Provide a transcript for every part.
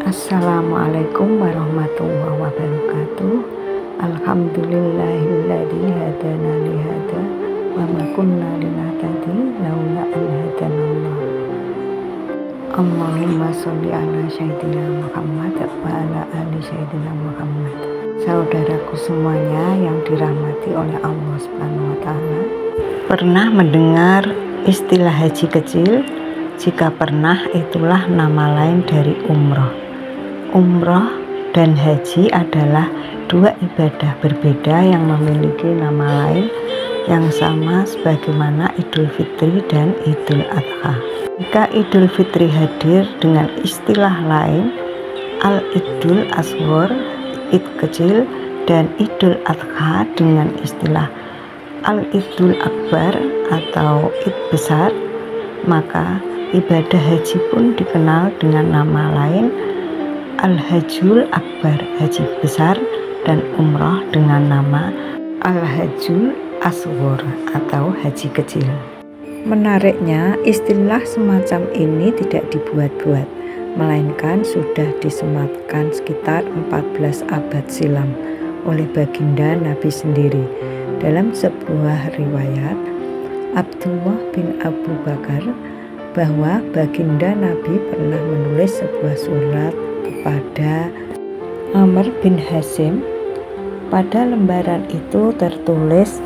Assalamualaikum warahmatullahi wabarakatuh. Alhamdulillahilladzi hadana li hada wa ma kunna linahtadi laula an hadanallah. Allahumma sholli ala sayyidina Muhammad wa ala ali sayyidina Muhammad. Saudaraku semuanya yang dirahmati oleh Allah Subhanahu wa taala, pernah mendengar istilah haji kecil? Jika pernah, itulah nama lain dari umroh. Umroh dan haji adalah dua ibadah berbeda yang memiliki nama lain yang sama sebagaimana Idul Fitri dan Idul Adha. Jika Idul Fitri hadir dengan istilah lain Al-Idul Asghar, Id kecil, dan Idul Adha dengan istilah Al-Idul Akbar atau Id besar, maka ibadah haji pun dikenal dengan nama lain Al-Hajjul Akbar, haji besar, dan umroh dengan nama Al-Hajjul Asghar atau haji kecil. Menariknya, istilah semacam ini tidak dibuat-buat, melainkan sudah disematkan sekitar 14 abad silam oleh baginda Nabi sendiri. Dalam sebuah riwayat Abdullah bin Abu Bakar bahwa baginda Nabi pernah menulis sebuah surat kepada Amr bin Hasim. Pada lembaran itu tertulis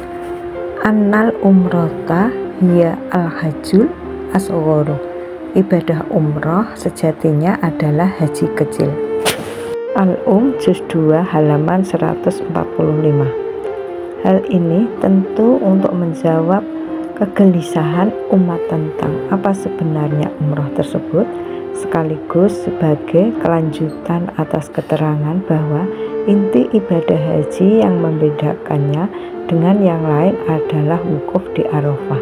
Annal umrota hiya al-hajjul asghar. Ibadah umroh sejatinya adalah haji kecil. Juz 2 halaman 145. Hal ini tentu untuk menjawab kegelisahan umat tentang apa sebenarnya umroh tersebut, sekaligus sebagai kelanjutan atas keterangan bahwa inti ibadah haji yang membedakannya dengan yang lain adalah wukuf di Arafah,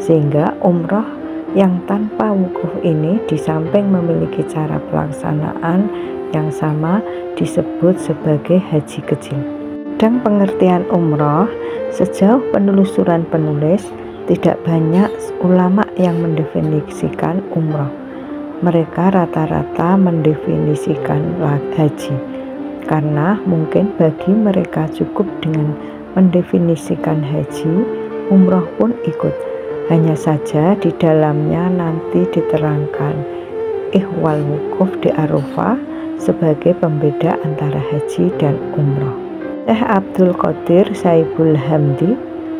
sehingga umroh yang tanpa wukuf ini di samping memiliki cara pelaksanaan yang sama disebut sebagai haji kecil. Dan pengertian umroh, sejauh penelusuran penulis, tidak banyak ulama yang mendefinisikan umroh. Mereka rata-rata mendefinisikan haji, karena mungkin bagi mereka cukup dengan mendefinisikan haji, umroh pun ikut. Hanya saja di dalamnya nanti diterangkan ihwal wukuf di Arafah sebagai pembeda antara haji dan umroh. Syekh Abdul Qadir Saibul Hamdi,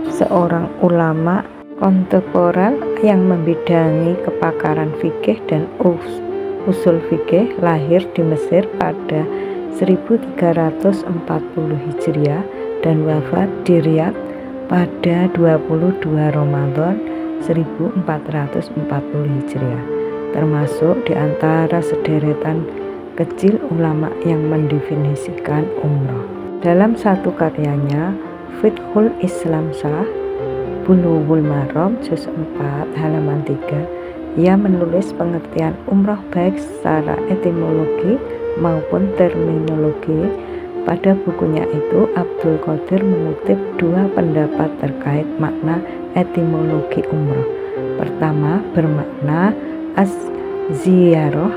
seorang ulama kontemporer yang membidangi kepakaran fikih dan usul fikih, lahir di Mesir pada 1340 Hijriah dan wafat di Riyadh pada 22 Ramadan 1440 Hijriah, termasuk di antara sederetan kecil ulama yang mendefinisikan umroh. Dalam satu karyanya, Fiqhul Islam Shah Bulughul Maram Juz 4 halaman 3, ia menulis pengertian umroh baik secara etimologi maupun terminologi. Pada bukunya itu, Abdul Qadir mengutip dua pendapat terkait makna etimologi umroh. Pertama, bermakna az-ziyarah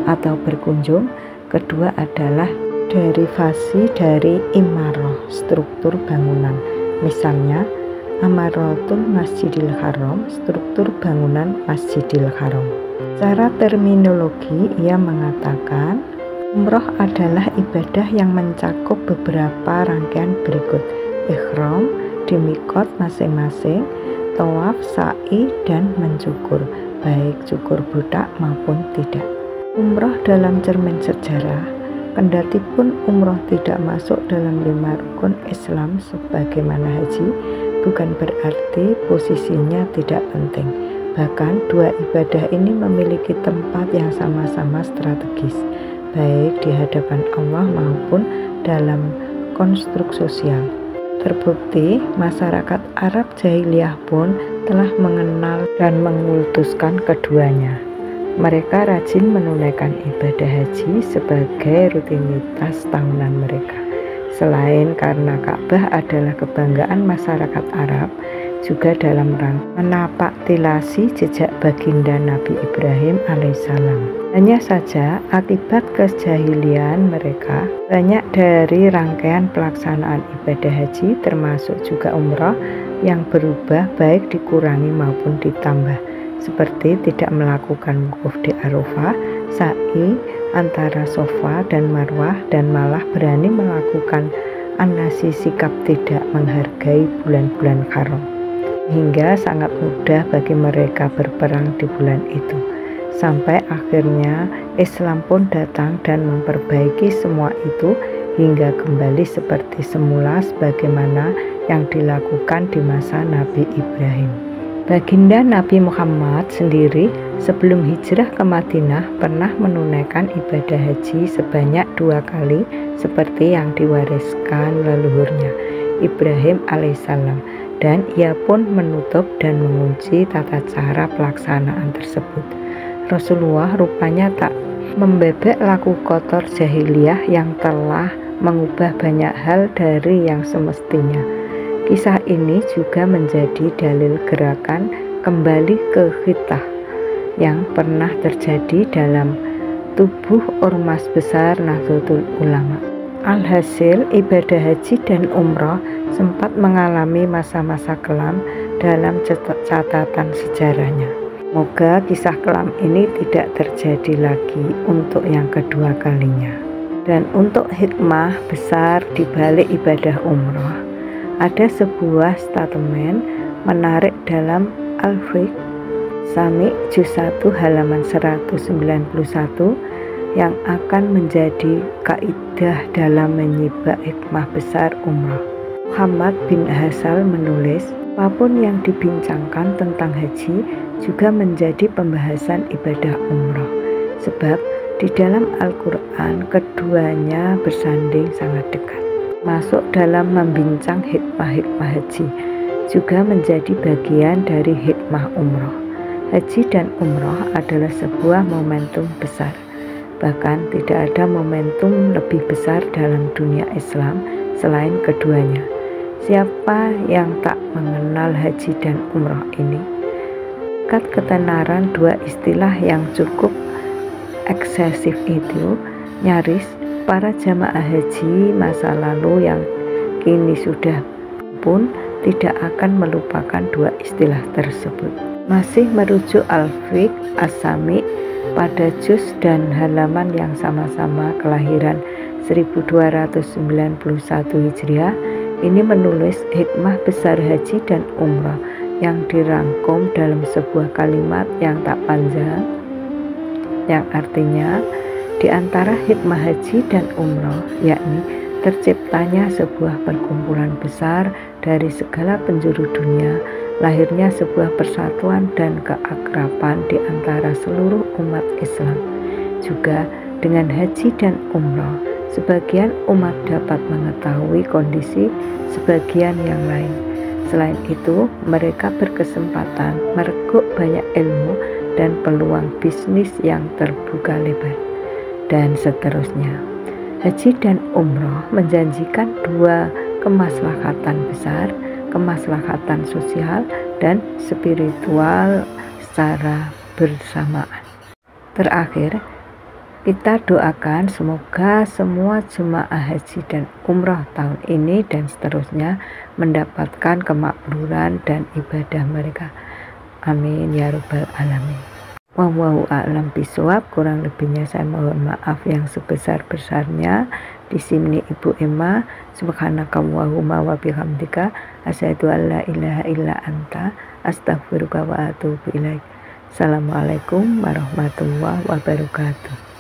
atau berkunjung. Kedua adalah derivasi dari imarah, struktur bangunan. Misalnya, Amaratul Masjidil Haram, struktur bangunan Masjidil Haram. Secara terminologi, ia mengatakan umroh adalah ibadah yang mencakup beberapa rangkaian berikut: ihram di miqat masing-masing, tawaf, sa'i, dan mencukur, baik cukur botak maupun tidak. Umroh dalam cermin sejarah, kendati pun umroh tidak masuk dalam 5 rukun Islam sebagaimana haji, bukan berarti posisinya tidak penting. Bahkan dua ibadah ini memiliki tempat yang sama-sama strategis, baik di hadapan Allah maupun dalam konstruk sosial. Terbukti masyarakat Arab jahiliyah pun telah mengenal dan mengultuskan keduanya. Mereka rajin menunaikan ibadah haji sebagai rutinitas tahunan mereka. Selain karena Ka'bah adalah kebanggaan masyarakat Arab, juga dalam rangka menapaktilasi jejak baginda Nabi Ibrahim alaihissalam. Hanya saja akibat kejahilian mereka, banyak dari rangkaian pelaksanaan ibadah haji termasuk juga umrah yang berubah baik dikurangi maupun ditambah, seperti tidak melakukan wukuf di Arafah, sa'i antara Safa dan Marwah, dan malah berani melakukan an-nasi, sikap tidak menghargai bulan-bulan haram, hingga sangat mudah bagi mereka berperang di bulan itu. Sampai akhirnya Islam pun datang dan memperbaiki semua itu hingga kembali seperti semula sebagaimana yang dilakukan di masa Nabi Ibrahim. Baginda Nabi Muhammad sendiri sebelum hijrah ke Madinah pernah menunaikan ibadah haji sebanyak 2 kali seperti yang diwariskan leluhurnya Ibrahim alaihissalam, dan ia pun menutup dan mengunci tata cara pelaksanaan tersebut. Rasulullah rupanya tak membebek laku kotor jahiliyah yang telah mengubah banyak hal dari yang semestinya. Kisah ini juga menjadi dalil gerakan kembali ke khitah yang pernah terjadi dalam tubuh ormas besar Nahdlatul Ulama. Alhasil, ibadah haji dan umrah sempat mengalami masa-masa kelam dalam catatan sejarahnya. Semoga kisah kelam ini tidak terjadi lagi untuk yang kedua kalinya. Dan untuk hikmah besar di balik ibadah umrah, ada sebuah statement menarik dalam Al-Fiqh Sami juz 1 halaman 191 yang akan menjadi kaidah dalam menyibak hikmah besar umrah. Muhammad bin Hasal menulis, apapun yang dibincangkan tentang haji juga menjadi pembahasan ibadah umrah, sebab di dalam Al-Quran keduanya bersanding sangat dekat. Masuk dalam membincang hikmah-hikmah haji juga menjadi bagian dari hikmah umrah. Haji dan umrah adalah sebuah momentum besar, bahkan tidak ada momentum lebih besar dalam dunia Islam selain keduanya. Siapa yang tak mengenal haji dan umrah ini? Ketenaran dua istilah yang cukup eksesif itu, nyaris para jamaah haji masa lalu yang kini sudah pun tidak akan melupakan dua istilah tersebut. Masih merujuk Al-Fiqh As-Sami pada juz dan halaman yang sama-sama kelahiran 1291 Hijriah, ini menulis hikmah besar haji dan umrah yang dirangkum dalam sebuah kalimat yang tak panjang, yang artinya di antara hikmah haji dan umrah yakni terciptanya sebuah perkumpulan besar dari segala penjuru dunia, lahirnya sebuah persatuan dan keakraban di antara seluruh umat Islam. Juga dengan haji dan umrah, sebagian umat dapat mengetahui kondisi sebagian yang lain. Selain itu, mereka berkesempatan mereguk banyak ilmu dan peluang bisnis yang terbuka lebar, dan seterusnya. Haji dan umrah menjanjikan dua kemaslahatan besar, kemaslahatan sosial dan spiritual secara bersamaan. Terakhir, kita doakan semoga semua jemaah haji dan umrah tahun ini dan seterusnya mendapatkan kemakmuran dan ibadah mereka. Amin ya rabbal alamin. Wallahu a'lam bishawab. Kurang lebihnya saya mohon maaf yang sebesar-besarnya. Di sini Ibu Emma, subhanakallahumma wa bihamdika asyhadu an la ilaha illa anta astaghfiruka wa atubu ilaik. Assalamualaikum warahmatullahi wabarakatuh.